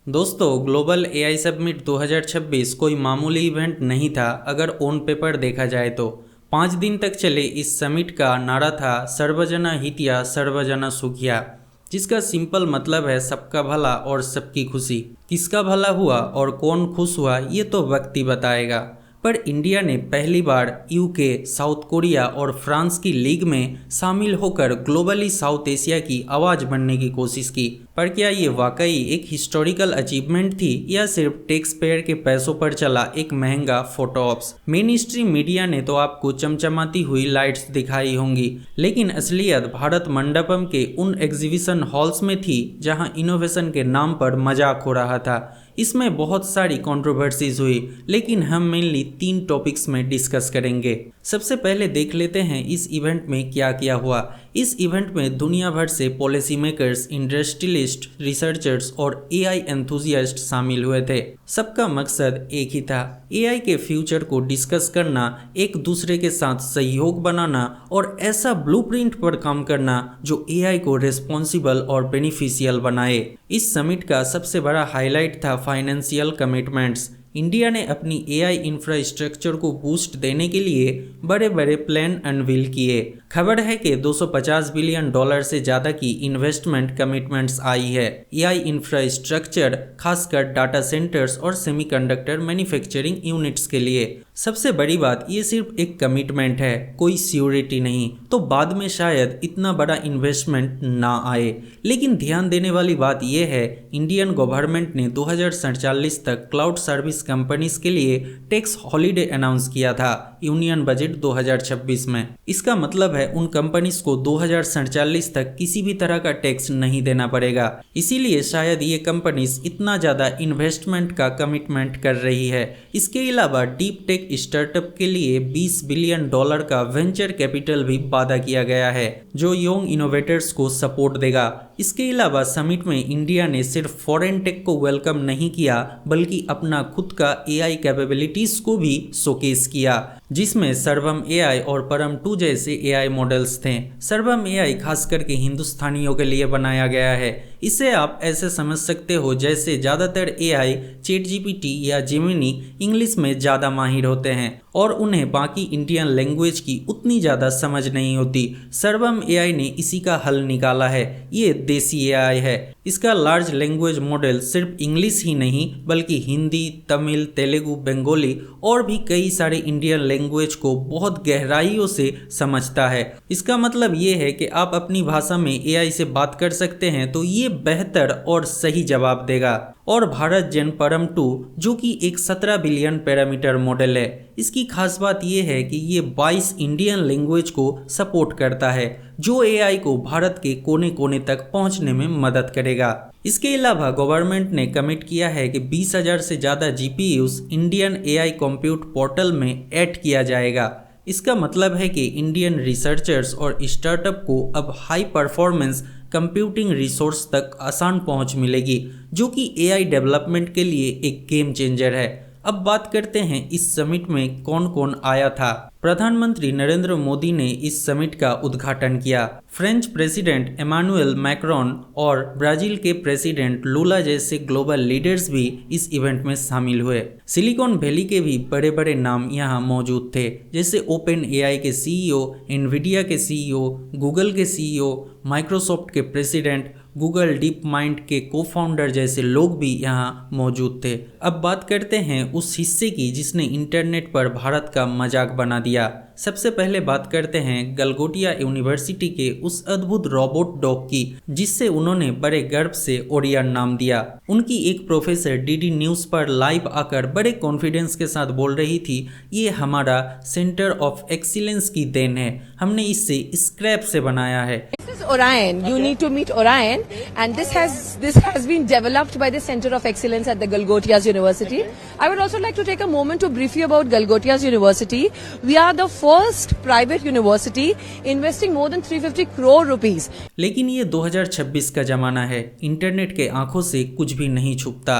दोस्तों, global AI summit 2026 कोई मामूली इवेंट नहीं था अगर ऑन पेपर देखा जाए तो। 5 दिन तक चले इस समिट का नारा था सर्वजना हितिया सर्वजना सुखिया, जिसका सिंपल मतलब है सबका भला और सबकी खुशी। किसका भला हुआ और कौन खुश हुआ ये तो वक्त ही बताएगा। पर इंडिया ने पहली बार यूके, साउथ कोरिया और फ्रांस की लीग में शामिल होकर ग्लोबली साउथ एशिया की आवाज़ बनने की कोशिश की। पर क्या ये वाकई एक हिस्टोरिकल अचीवमेंट थी या सिर्फ टैक्स पेयर के पैसों पर चला एक महंगा photo ops? Main stream media ने तो आपको चमचमाती हुई लाइट्स दिखाई होंगी, लेकिन असलियत भारत मंडपम के उन एग्जीबिशन हॉल्स में थी जहां इनोवेशन के नाम पर मजाक हो रहा था। इसमें बहुत सारी कंट्रोवर्सीज हुई, लेकिन हम मेनली 3 टॉपिक्स में डिस्कस करेंगे। सबसे पहले देख लेते हैं इस इवेंट में क्या क्या हुआ। इस इवेंट में दुनिया भर से पॉलिसी मेकर्स, इंडस्ट्रियलिस्ट, रिसर्चर्स और एआई एंथुजियास्ट शामिल हुए थे। सबका मकसद एक ही था, एआई के फ्यूचर को डिस्कस करना, एक दूसरे के साथ सहयोग बनाना और ऐसा ब्लूप्रिंट पर काम करना जो एआई को रिस्पॉन्सिबल और बेनिफिशियल बनाए। इस समिट का सबसे बड़ा हाईलाइट था फाइनेंशियल कमिटमेंट्स। इंडिया ने अपनी एआई इंफ्रास्ट्रक्चर को बूस्ट देने के लिए बड़े बड़े प्लान अनवील किए। खबर है कि $250 बिलियन से ज़्यादा की इन्वेस्टमेंट कमिटमेंट्स आई है एआई इंफ्रास्ट्रक्चर, खासकर डाटा सेंटर्स और सेमीकंडक्टर मैन्युफैक्चरिंग यूनिट्स के लिए। सबसे बड़ी बात, ये सिर्फ एक कमिटमेंट है, कोई सिक्योरिटी नहीं, तो बाद में शायद इतना बड़ा इन्वेस्टमेंट ना आए। लेकिन ध्यान देने वाली बात यह है, इंडियन गवर्नमेंट ने 2047 तक क्लाउड सर्विस कंपनीज के लिए टैक्स हॉलीडे अनाउंस किया था यूनियन बजट 2026 में। इसका मतलब है उन कंपनीज को 2047 तक किसी भी तरह का टैक्स नहीं देना पड़ेगा। इसीलिए शायद ये कंपनीज इतना ज़्यादा इन्वेस्टमेंट का कमिटमेंट कर रही है। इसके अलावा डीप टेक स्टार्टअप के लिए $20 बिलियन का वेंचर कैपिटल भी वादा किया गया है, जो यंग इनोवेटर्स को सपोर्ट देगा। इसके अलावा समिट में इंडिया ने सिर्फ फॉरेन टेक को वेलकम नहीं किया, बल्कि अपना खुद का एआई कैपेबिलिटीज को भी शोकेस किया, जिसमें सर्वम एआई और परम 2 जैसे एआई मॉडल्स थे। सर्वम एआई खास करके हिंदुस्तानियों के लिए बनाया गया है। इसे आप ऐसे समझ सकते हो जैसे ज़्यादातर एआई चैट जीपीटी या जेमिनी इंग्लिश में ज़्यादा माहिर होते हैं और उन्हें बाकी इंडियन लैंग्वेज की उतनी ज़्यादा समझ नहीं होती। सर्वम एआई ने इसी का हल निकाला है। ये देसी एआई है। इसका लार्ज लैंग्वेज मॉडल सिर्फ इंग्लिश ही नहीं बल्कि हिंदी, तमिल, तेलुगु, बंगाली और भी कई सारे इंडियन लैंग्वेज को बहुत गहराइयों से समझता है। इसका मतलब ये है कि आप अपनी भाषा में एआई से बात कर सकते हैं तो ये बेहतर और सही जवाब देगा। और भारत जेन परम 2 जो कि एक 17 बिलियन पैरामीटर मॉडल है, इसकी खास बात यह है कि ये 22 इंडियन लैंग्वेज को सपोर्ट करता है, जो एआई को भारत के कोने कोने तक पहुंचने में मदद करेगा। इसके अलावा गवर्नमेंट ने कमिट किया है कि 20,000 से ज़्यादा GPUs Indian AI compute portal में ऐड किया जाएगा। इसका मतलब है कि इंडियन रिसर्चर्स और स्टार्टअप को अब हाई परफॉर्मेंस कंप्यूटिंग रिसोर्स तक आसान पहुंच मिलेगी, जो कि एआई डेवलपमेंट के लिए एक गेम चेंजर है। अब बात करते हैं इस समिट में कौन कौन आया था। प्रधानमंत्री नरेंद्र मोदी ने इस समिट का उद्घाटन किया। फ्रेंच प्रेसिडेंट इमैनुअल मैक्रोन और ब्राजील के प्रेसिडेंट लूला जैसे ग्लोबल लीडर्स भी इस इवेंट में शामिल हुए। सिलिकॉन वैली के भी बड़े बड़े नाम यहाँ मौजूद थे, जैसे ओपन एआई के सीईओ, एनवीडिया के सीईओ, गूगल के सीईओ, माइक्रोसॉफ्ट के प्रेसिडेंट, गूगल डीप माइंड के को-फाउंडर जैसे लोग भी यहाँ मौजूद थे। अब बात करते हैं उस हिस्से की जिसने इंटरनेट पर भारत का मजाक बना दिया। सबसे पहले बात करते हैं गलगोटिया यूनिवर्सिटी के उस अद्भुत रोबोट डॉग की, जिससे उन्होंने बड़े गर्व से ओरियन नाम दिया। उनकी एक प्रोफेसर डीडी न्यूज़ पर लाइव आकर बड़े कॉन्फिडेंस के साथ बोल रही थी, ये हमारा सेंटर ऑफ एक्सीलेंस की देन है, हमने इसे स्क्रैप से बनाया है। Orion. You need to meet Orion, and this has been developed by the Center of Excellence at the Galgotias University. I would also like to take a moment to brief you about Galgotias University. We are the first private university investing more than 350 crore rupees. लेकिन ये 2026 का जमाना है, internet के आंखों से कुछ भी नहीं छुपता।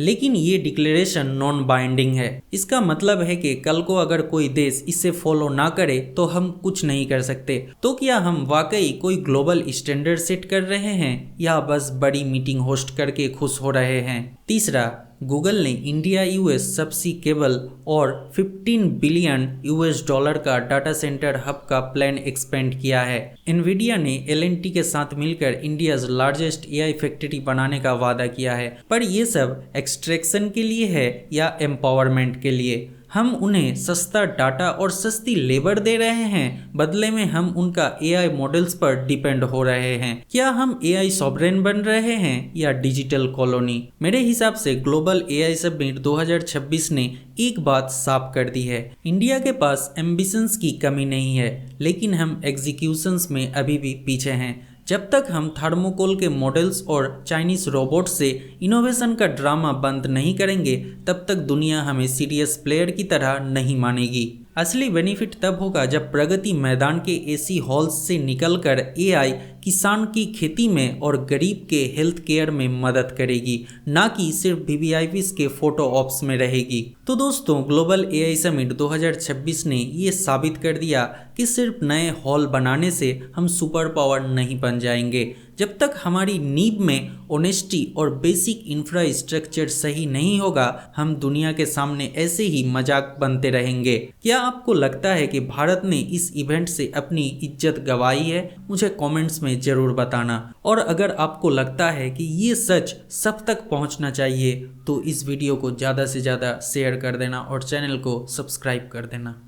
लेकिन ये डिक्लेरेशन नॉन बाइंडिंग है। इसका मतलब है कि कल को अगर कोई देश इसे फॉलो ना करे तो हम कुछ नहीं कर सकते। तो क्या हम वाकई कोई ग्लोबल स्टैंडर्ड सेट कर रहे हैं या बस बड़ी मीटिंग होस्ट करके खुश हो रहे हैं? तीसरा, गूगल ने इंडिया यूएस सबसी केबल और 15 बिलियन यूएस डॉलर का डाटा सेंटर हब का प्लान एक्सपेंड किया है। एनवीडिया ने एलएनटी के साथ मिलकर इंडियाज लार्जेस्ट एआई फैक्ट्री बनाने का वादा किया है। पर ये सब एक्सट्रैक्शन के लिए है या एम्पावरमेंट के लिए? हम उन्हें सस्ता डाटा और सस्ती लेबर दे रहे हैं, बदले में हम उनका एआई मॉडल्स पर डिपेंड हो रहे हैं। क्या हम एआई सॉवरेन बन रहे हैं या डिजिटल कॉलोनी? मेरे हिसाब से ग्लोबल एआई समिट 2026 ने एक बात साफ कर दी है, इंडिया के पास एम्बिशंस की कमी नहीं है, लेकिन हम एग्जीक्यूशंस में अभी भी पीछे हैं। जब तक हम थर्मोकोल के मॉडल्स और चाइनीज रोबोट से इनोवेशन का ड्रामा बंद नहीं करेंगे, तब तक दुनिया हमें सीरियस प्लेयर की तरह नहीं मानेगी। असली बेनिफिट तब होगा जब प्रगति मैदान के एसी हॉल्स से निकलकर एआई किसान की खेती में और गरीब के हेल्थ केयर में मदद करेगी, ना कि सिर्फ वीवीआईपीज के फोटो ऑप्स में रहेगी। तो दोस्तों, ग्लोबल एआई समिट 2026 ने ये साबित कर दिया कि सिर्फ नए हॉल बनाने से हम सुपर पावर नहीं बन जाएंगे। जब तक हमारी नींव में ऑनेस्टी और बेसिक इंफ्रास्ट्रक्चर सही नहीं होगा, हम दुनिया के सामने ऐसे ही मजाक बनते रहेंगे। क्या आपको लगता है कि भारत ने इस इवेंट से अपनी इज्जत गंवाई है? मुझे कमेंट्स में जरूर बताना। और अगर आपको लगता है कि ये सच सब तक पहुंचना चाहिए तो इस वीडियो को ज़्यादा से ज़्यादा शेयर कर देना और चैनल को सब्सक्राइब कर देना।